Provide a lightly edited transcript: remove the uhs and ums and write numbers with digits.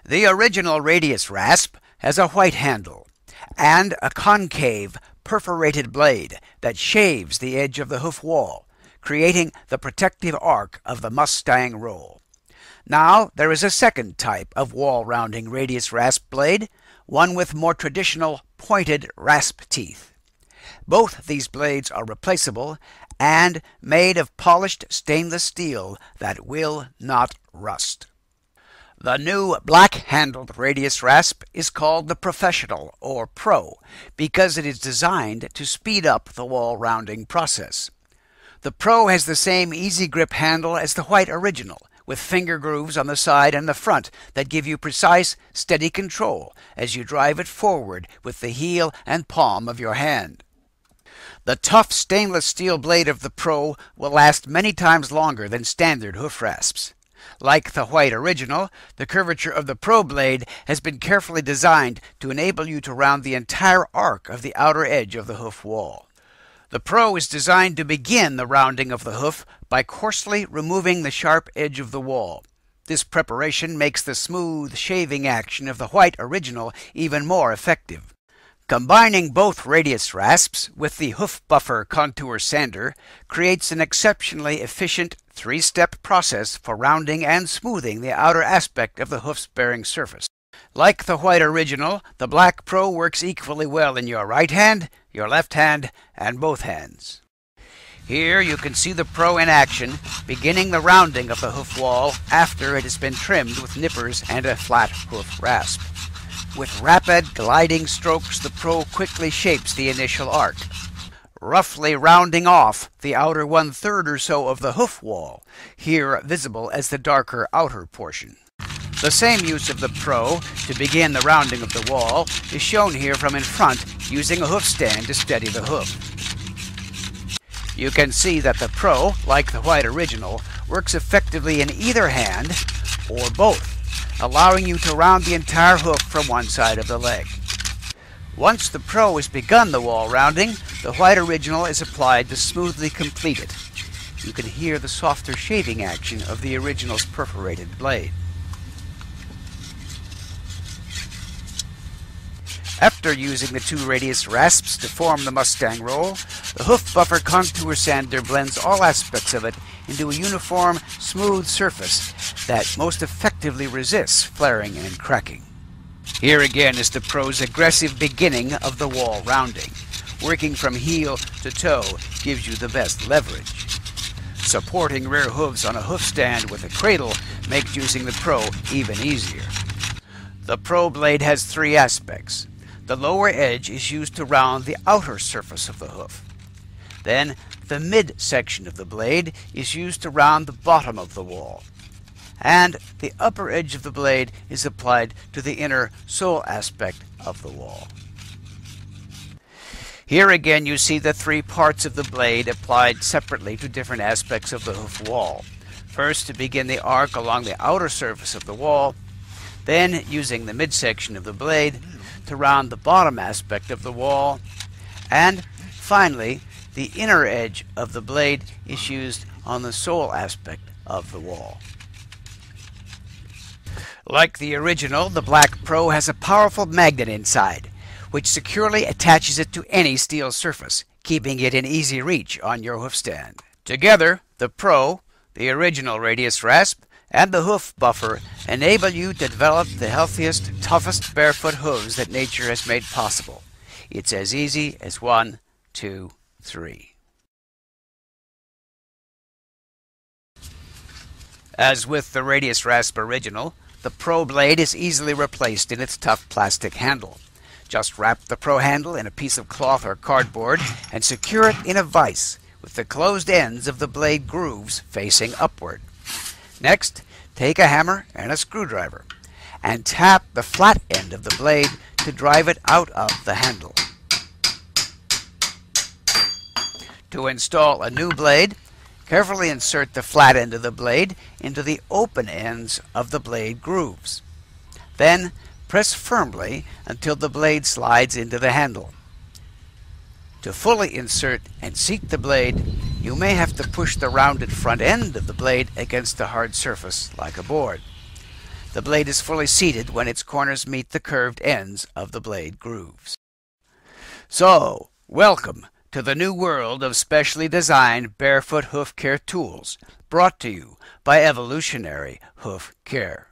The original radius rasp has a white handle and a concave perforated blade that shaves the edge of the hoof wall, creating the protective arc of the Mustang roll. Now there is a second type of wall rounding radius rasp blade, one with more traditional pointed rasp teeth. Both these blades are replaceable and made of polished stainless steel that will not rust. The new black-handled radius rasp is called the Professional, or Pro, because it is designed to speed up the wall rounding process. The Pro has the same easy grip handle as the white original, with finger grooves on the side and the front that give you precise, steady control as you drive it forward with the heel and palm of your hand. The tough stainless steel blade of the Pro will last many times longer than standard hoof rasps. Like the white original, the curvature of the Pro blade has been carefully designed to enable you to round the entire arc of the outer edge of the hoof wall. The Pro is designed to begin the rounding of the hoof by coarsely removing the sharp edge of the wall. This preparation makes the smooth shaving action of the white original even more effective. Combining both radius rasps with the hoof buffer contour sander creates an exceptionally efficient three-step process for rounding and smoothing the outer aspect of the hoof's bearing surface. Like the white original, the Black Pro works equally well in your right hand, your left hand, and both hands. Here you can see the Pro in action, beginning the rounding of the hoof wall after it has been trimmed with nippers and a flat hoof rasp. With rapid gliding strokes, the Pro quickly shapes the initial arc, roughly rounding off the outer 1/3 or so of the hoof wall, here visible as the darker outer portion. The same use of the Pro to begin the rounding of the wall is shown here from in front, using a hoof stand to steady the hoof. You can see that the Pro, like the white original, works effectively in either hand or both, allowing you to round the entire hoof from one side of the leg. Once the Pro has begun the wall rounding, the white original is applied to smoothly complete it. You can hear the softer shaving action of the original's perforated blade. After using the two radius rasps to form the Mustang roll, the hoof buffer contour sander blends all aspects of it into a uniform, smooth surface that most effectively resists flaring and cracking. Here again is the Pro's aggressive beginning of the wall rounding. Working from heel to toe gives you the best leverage. Supporting rear hooves on a hoof stand with a cradle makes using the Pro even easier. The Pro blade has three aspects. The lower edge is used to round the outer surface of the hoof. Then the mid-section of the blade is used to round the bottom of the wall. And the upper edge of the blade is applied to the inner sole aspect of the wall. Here again you see the three parts of the blade applied separately to different aspects of the hoof wall. First, to begin the arc along the outer surface of the wall, then using the midsection of the blade to round the bottom aspect of the wall, and finally the inner edge of the blade is used on the sole aspect of the wall. Like the original, the Black Pro has a powerful magnet inside, which securely attaches it to any steel surface, keeping it in easy reach on your hoof stand. Together, the Pro, the original radius rasp, and the hoof buffer enable you to develop the healthiest, toughest barefoot hooves that nature has made possible. It's as easy as 1, 2, 3. As with the radius rasp original, the Pro blade is easily replaced in its tough plastic handle. Just wrap the Pro handle in a piece of cloth or cardboard and secure it in a vise with the closed ends of the blade grooves facing upward. Next, take a hammer and a screwdriver and tap the flat end of the blade to drive it out of the handle. To install a new blade, carefully insert the flat end of the blade into the open ends of the blade grooves. Then press firmly until the blade slides into the handle. To fully insert and seat the blade, you may have to push the rounded front end of the blade against a hard surface like a board. The blade is fully seated when its corners meet the curved ends of the blade grooves. So, welcome to the new world of specially designed barefoot hoof care tools, brought to you by Evolutionary Hoof Care.